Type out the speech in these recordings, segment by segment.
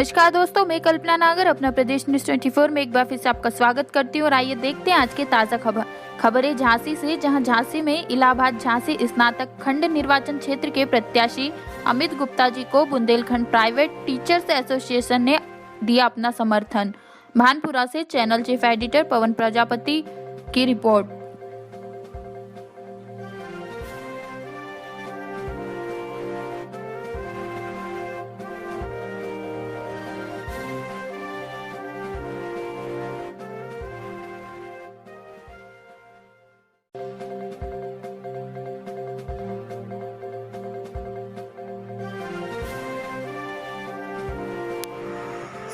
नमस्कार दोस्तों, मैं कल्पना नागर अपना प्रदेश न्यूज 24 में एक बार फिर से आपका स्वागत करती हूँ। और आइए देखते हैं आज के ताज़ा खबरें झांसी से, जहां झांसी में इलाहाबाद झांसी स्नातक खंड निर्वाचन क्षेत्र के प्रत्याशी अमित गुप्ता जी को बुंदेलखंड प्राइवेट टीचर्स एसोसिएशन ने दिया अपना समर्थन। भानपुरा से चैनल चीफ एडिटर पवन प्रजापति की रिपोर्ट।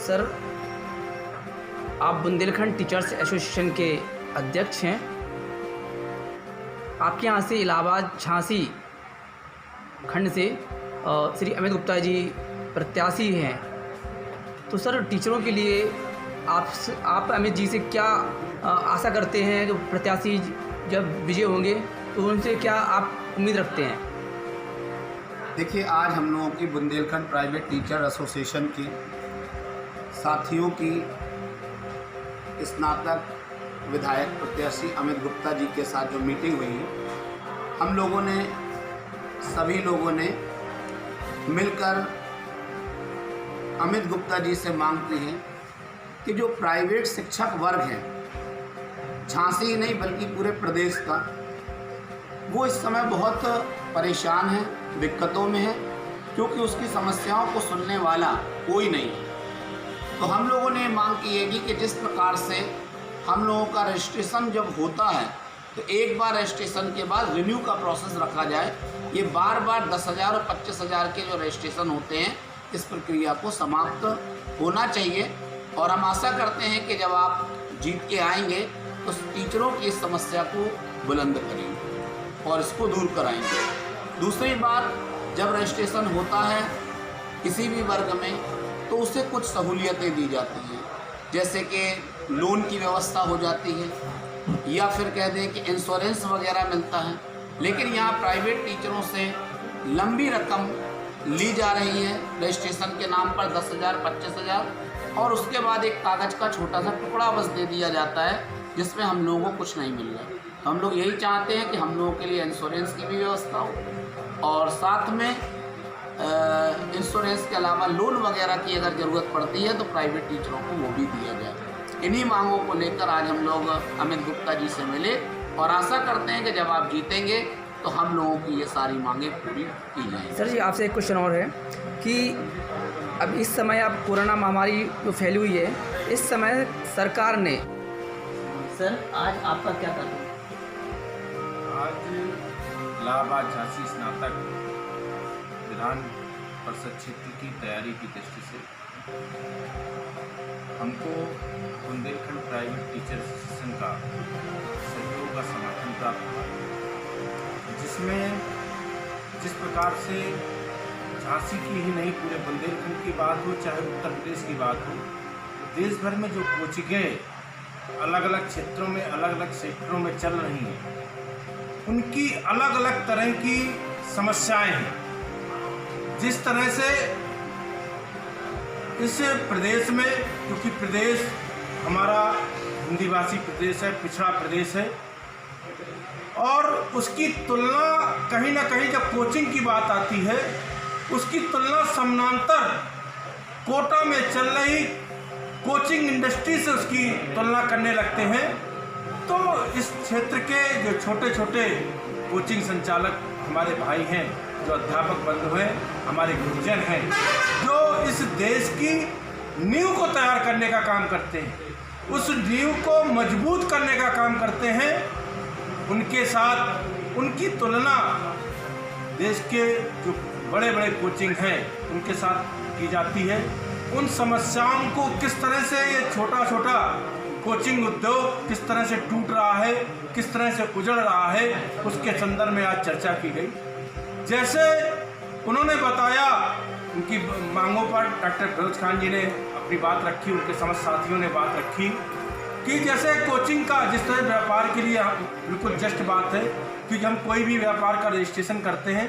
सर, आप बुंदेलखंड टीचर्स एसोसिएशन के अध्यक्ष हैं। आपके यहाँ से इलाहाबाद झांसी खंड से श्री अमित गुप्ता जी प्रत्याशी हैं। तो सर, टीचरों के लिए आप अमित जी से क्या आशा करते हैं कि प्रत्याशी जब विजय होंगे तो उनसे क्या आप उम्मीद रखते हैं? देखिए, आज हम लोगों की बुंदेलखंड प्राइवेट टीचर एसोसिएशन की साथियों की स्नातक विधायक प्रत्याशी अमित गुप्ता जी के साथ जो मीटिंग हुई है, हम लोगों ने सभी लोगों ने मिलकर अमित गुप्ता जी से मांग की है कि जो प्राइवेट शिक्षक वर्ग हैं, झांसी ही नहीं बल्कि पूरे प्रदेश का, वो इस समय बहुत परेशान है, दिक्कतों में है, क्योंकि उसकी समस्याओं को सुनने वाला कोई नहीं है। तो हम लोगों ने मांग की है कि जिस प्रकार से हम लोगों का रजिस्ट्रेशन जब होता है तो एक बार रजिस्ट्रेशन के बाद रिन्यू का प्रोसेस रखा जाए। ये बार बार 10,000 और 25,000 के जो रजिस्ट्रेशन होते हैं, इस प्रक्रिया को समाप्त होना चाहिए। और हम आशा करते हैं कि जब आप जीत के आएंगे तो टीचरों की इस समस्या को बुलंद करेंगे और इसको दूर कराएंगे। दूसरी बात, जब रजिस्ट्रेशन होता है किसी भी वर्ग में तो उसे कुछ सहूलियतें दी जाती हैं, जैसे कि लोन की व्यवस्था हो जाती है या फिर कह दें कि इंश्योरेंस वगैरह मिलता है। लेकिन यहाँ प्राइवेट टीचरों से लंबी रकम ली जा रही है रजिस्ट्रेशन के नाम पर 10,000 25,000, और उसके बाद एक कागज़ का छोटा सा टुकड़ा बस दे दिया जाता है जिसमें हम लोगों को कुछ नहीं मिल रहा। तो हम लोग यही चाहते हैं कि हम लोगों के लिए इंश्योरेंस की भी व्यवस्था हो और साथ में इंश्योरेंस के अलावा लोन वगैरह की अगर ज़रूरत पड़ती है तो प्राइवेट टीचरों को वो भी दिया जाए। इन्हीं मांगों को लेकर आज हम लोग अमित गुप्ता जी से मिले और आशा करते हैं कि जब आप जीतेंगे तो हम लोगों की ये सारी मांगें पूरी की जाएंगी। सर जी, आपसे एक क्वेश्चन और है कि अब इस समय अब कोरोना महामारी जो फैली हुई है, इस समय सरकार ने सर आज आपका क्या करना है? आज इलाहाबाद झांसी स्नातक विधान परिषद क्षेत्र की तैयारी की दृष्टि से हमको बुंदेलखंड प्राइवेट टीचर एसोसिएशन का सहयोग का समर्थन प्राप्त हुआ, जिसमें जिस प्रकार से झांसी की ही नहीं पूरे बुंदेलखंड की बात हो, चाहे उत्तर प्रदेश की बात हो, देश भर में जो कोचिंगें अलग अलग क्षेत्रों में अलग अलग सेक्टरों में चल रही हैं, उनकी अलग अलग तरह की समस्याएं हैं। जिस तरह से इस प्रदेश में, क्योंकि प्रदेश हमारा हिंदीभाषी प्रदेश है, पिछड़ा प्रदेश है, और उसकी तुलना कहीं ना कहीं जब कोचिंग की बात आती है, उसकी तुलना समानांतर कोटा में चल रही कोचिंग इंडस्ट्री से उसकी तुलना करने लगते हैं। तो इस क्षेत्र के जो छोटे छोटे कोचिंग संचालक हमारे भाई हैं, जो अध्यापक बंधु हैं, हमारे गुरुजन हैं, जो इस देश की नींव को तैयार करने का काम करते हैं, उस नींव को मजबूत करने का काम करते हैं, उनके साथ उनकी तुलना देश के जो बड़े बड़े कोचिंग हैं उनके साथ की जाती है। उन समस्याओं को किस तरह से ये छोटा छोटा कोचिंग उद्योग किस तरह से टूट रहा है, किस तरह से उजड़ रहा है, उसके संदर्भ में आज चर्चा की गई। जैसे उन्होंने बताया, उनकी मांगों पर डॉक्टर फिरोज खान जी ने अपनी बात रखी, उनके समस्त साथियों ने बात रखी कि जैसे कोचिंग का जिस तरह व्यापार के लिए बिल्कुल जस्ट बात है कि हम कोई भी व्यापार का रजिस्ट्रेशन करते हैं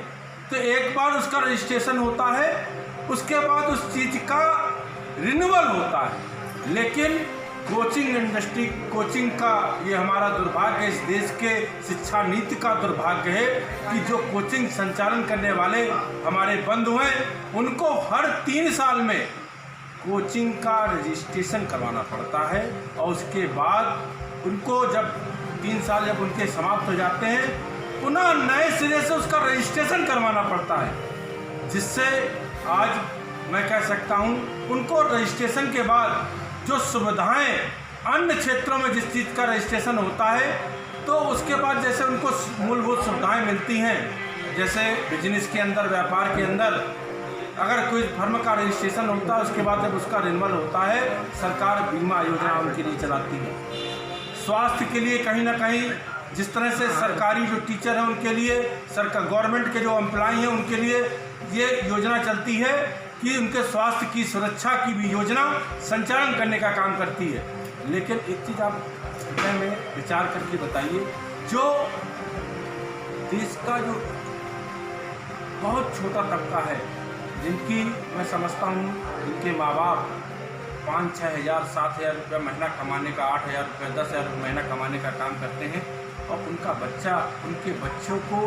तो एक बार उसका रजिस्ट्रेशन होता है, उसके बाद उस चीज़ का रिन्यूअल होता है। लेकिन कोचिंग इंडस्ट्री, कोचिंग का ये हमारा दुर्भाग्य, इस देश के शिक्षा नीति का दुर्भाग्य है कि जो कोचिंग संचालन करने वाले हमारे बंधु हैं उनको हर 3 साल में कोचिंग का रजिस्ट्रेशन करवाना पड़ता है और उसके बाद उनको जब 3 साल जब उनके समाप्त हो जाते हैं पुनः नए सिरे से उसका रजिस्ट्रेशन करवाना पड़ता है, जिससे आज मैं कह सकता हूँ उनको रजिस्ट्रेशन के बाद जो सुविधाएं अन्य क्षेत्रों में जिस चीज़ का रजिस्ट्रेशन होता है तो उसके बाद जैसे उनको मूलभूत सुविधाएं मिलती हैं, जैसे बिजनेस के अंदर, व्यापार के अंदर अगर कोई फर्म का रजिस्ट्रेशन होता है उसके बाद जब उसका रिन्यूअल होता है सरकार बीमा योजना उनके लिए चलाती है। स्वास्थ्य के लिए कहीं ना कहीं जिस तरह से सरकारी जो टीचर हैं उनके लिए, सरकार गवर्नमेंट के जो एम्प्लॉय हैं उनके लिए ये योजना चलती है कि उनके स्वास्थ्य की सुरक्षा की भी योजना संचालन करने का काम करती है। लेकिन एक चीज़ आप में विचार करके बताइए, जो देश का जो बहुत छोटा तबका है जिनकी मैं समझता हूँ जिनके माँ बाप 5-6 हज़ार 7 हज़ार रुपये महीना कमाने का, 8 हज़ार रुपये 10 हज़ार रुपये महीना कमाने का काम करते हैं और उनका बच्चा, उनके बच्चों को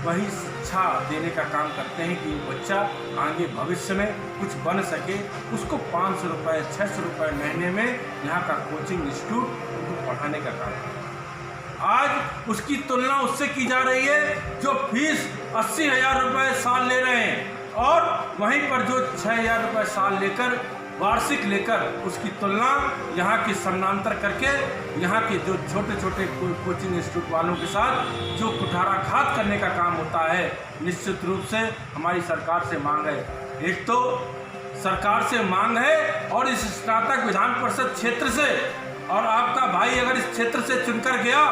वही शिक्षा देने का काम करते हैं कि बच्चा आगे भविष्य में कुछ बन सके, उसको 500 रुपये 600 रुपये महीने में यहाँ का कोचिंग इंस्टीट्यूट उनको पढ़ाने का काम करता है। आज उसकी तुलना उससे की जा रही है जो फीस 80,000 रुपये साल ले रहे हैं और वहीं पर जो 6,000 रुपये साल लेकर वार्षिक लेकर उसकी तुलना यहाँ की समानांतर करके यहाँ के जो छोटे छोटे कोचिंग इंस्टीट्यूट वालों के साथ जो कुठाराघात करने का काम होता है, निश्चित रूप से हमारी सरकार से मांग है। एक तो सरकार से मांग है और इस स्नातक विधान परिषद क्षेत्र से, और आपका भाई अगर इस क्षेत्र से चुनकर गया,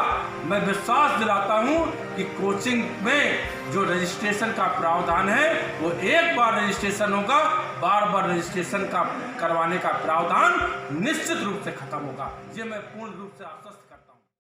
मैं विश्वास दिलाता हूं कि कोचिंग में जो रजिस्ट्रेशन का प्रावधान है वो एक बार रजिस्ट्रेशन होगा, बार बार रजिस्ट्रेशन का करवाने का प्रावधान निश्चित रूप से खत्म होगा। ये मैं पूर्ण रूप से आश्वस्त